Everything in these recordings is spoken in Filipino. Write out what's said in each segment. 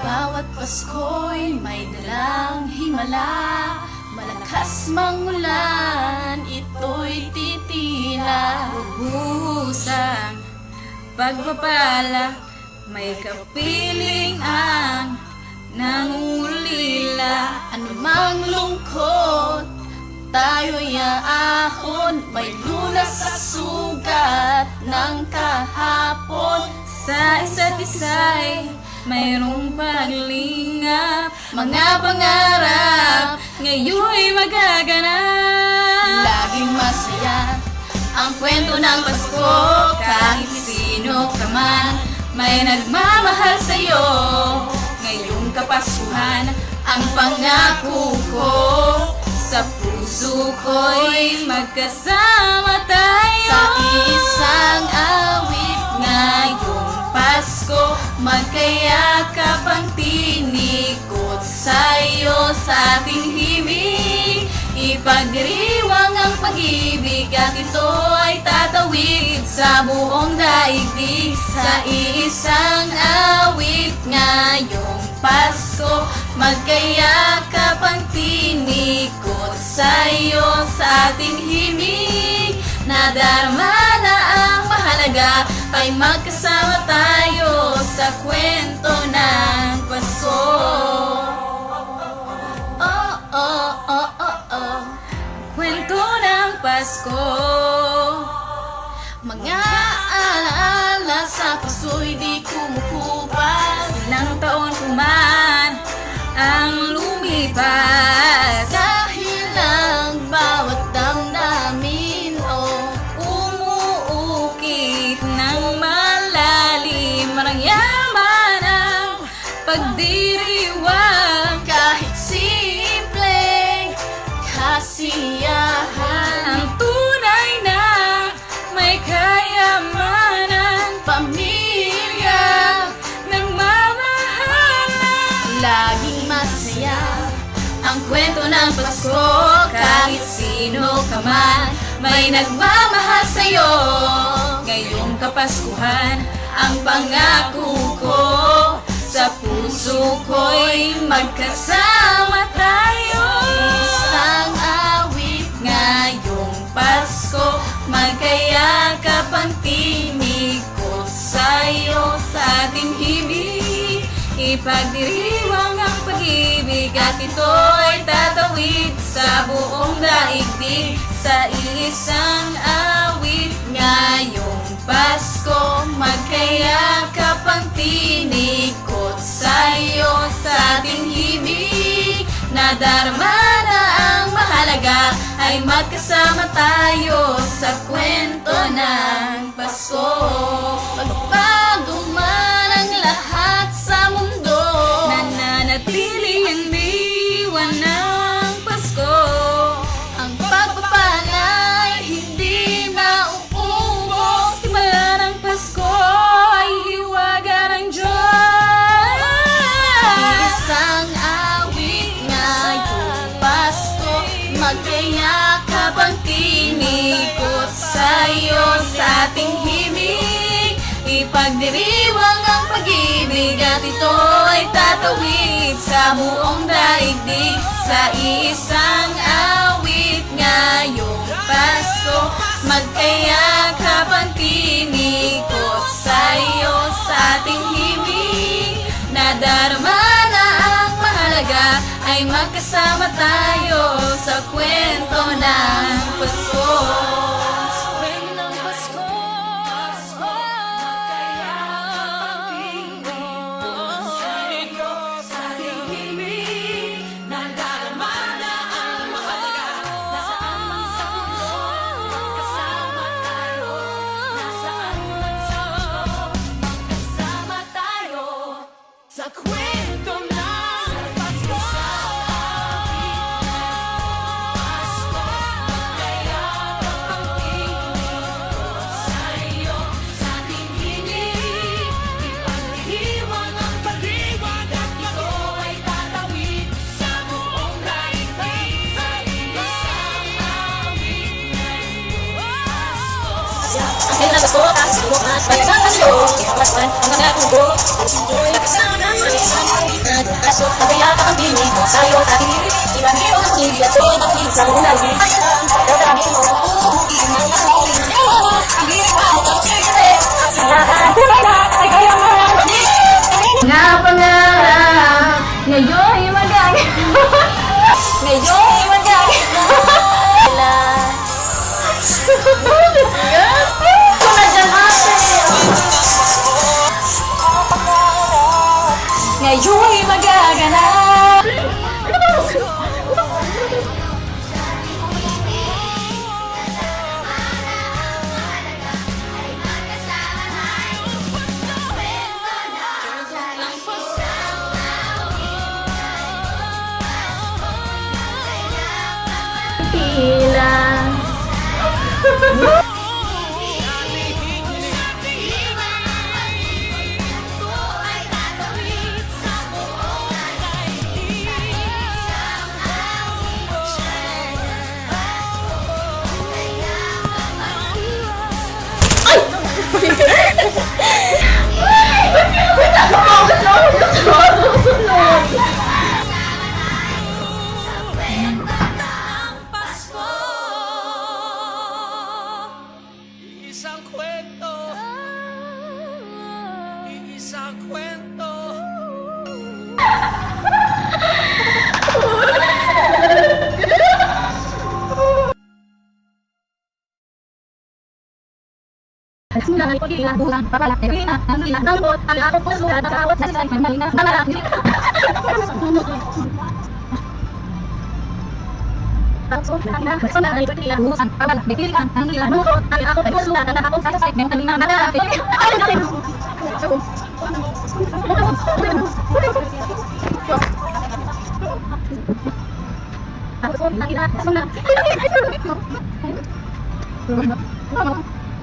Bawat Pasko'y may dalang himala, malakas mang ulan, ito'y titila. Buhusang pagpapala, may kapiling ang nangulila. Anumang lungkot, tayo'y aahon, may lunas sa sugat ng kahapon. Sa isa't isa'y mayroong paglingap, mga pangarap ngayon'y magaganap. Laging masaya ang kwento ng Pasko, kahit sino ka man may nagmamahal sa'yo. Ngayong Kapaskuhan ang pangako ko, sa puso ko'y magkasama tayo. Sa isang awit ngayong Pasko, magkayakap ang tinikot sa'yo sa ating himig. Ipagdiriwang ang pag-ibig at ito ay tatawid sa buong daigdig. Sa isang awit ngayong Pasko, magkayakap ang tinikot sa'yo sa ating himig. Nadarama na ang mahalaga ay magkasama tayo sa kwento ng Pasko. Oh, oh, oh, oh, oh. Kwento ng Pasko. Mga alaala sa puso'y di kumukupas, ilang taon kuman ang lumipas. Dahil ang bawat damdamin umuukit ng malalim, marang yaman ang pagdiriwang. Kahit simpleng kasiyahan, ang tunay na may kayamanan. Pamilya nagmamahalan, laging masaya ang kwento ng Pasko. Kahit sino ka man may nagmamahal sa'yo. Ngayong Kapaskuhan ang pangako ko, sa puso ko'y magkasama tayo. Isang awit ngayong Pasko, magkayakap ang tinig ko sa'yo sa ating himig. Ipagdiriwang ang pag-ibig at ito'y tatawid sa buong daigdig. Sa isang awit ngayong Pasko, magkayakap ang tinikot sa'yo sa ating himig. Nadarama na ang mahal mahalaga ay magkasama tayo sa kwento ng Pasko. Magbago man ang lahat sa mundo, nananatili ang diwa ng Pasko. Ang pagpapala'y hindi mauubos, simula ng Pasko ay hiwaga ng Diyos. Isang awit ngayong Pasko, magkayakap ang tinikot sa'yo sa ating himig. Ipagdiriwang ang pag-ibig at ito ay tatawid sa buong daigdig. Sa isang awit ngayong Pasko, magkayakap ang tinikot sa'yo sa ating himig. Nadarama na ang mahalaga ay magkasama tayo sa kwento ng Pasko. Sa kwento ng Pasko. Sa ating himig. Nadarama na ang mahalaga. Nasaan man sa mundo, magkasama tayo. Nasaan man sa mundo, magkasama tayo sa kwento ng Pasko. Ang kailangan ko, tapos ko at payagan ko. Ipapasan ang mga tubo. Ang sinto'y kasama ng isang kaso. Ang kayata ang dinig mo sa'yo at ating ibangin mo ang ibig at ito'y makikita sa muna. Dadami mo, iinang na ang hindi pa ako ang sige. Sa lahat ay kaya marami. Nga pangarap, ngayon'y magagamit. Ngayon'y magagamit. Ngayon'y magaganap. Tila. Isang kwento, isang kwento. Simula ay pag-iilang bulang papalak na rina ang ilang nambot ang akong puso at nakawat sa sisay ng malinang namalak Simula ay pag-iilang bulang papalak na rina ang ilang nambot ang akong puso at nakawat sa sisay ng malinang namalak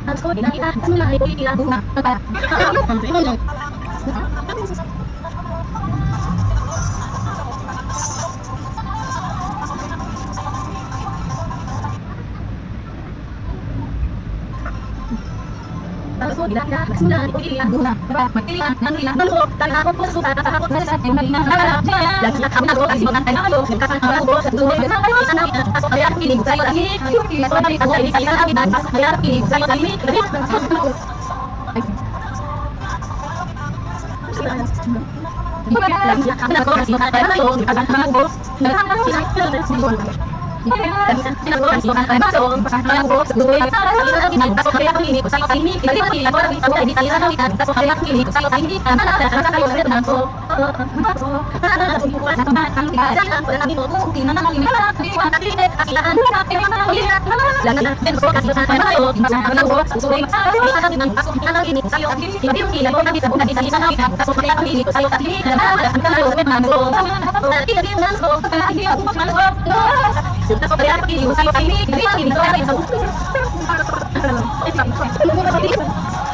Tapos ko, dinakita, simula ay pag-iilang bulang papalak Tapos ko, dinakita, simula ay pag-iilang bulang papalak magpilihan ng ilang nambot ang akong puso at nakawat sa sisay ng malinang namalak Lagi na kami nagawa, kasi magantay na kayo Nagkakakaroon ko sa dulo Sa kayo, sa namin Pasok kaya pinig sa'yo tahimik Ito na rin ako, hindi kayo namin Pasok kaya pinig sa'yo tahimik Lagi na kami nagawa, kasi magantay na kayo Nagkakakaroon ko Nagkakakaroon ko Terima kasih.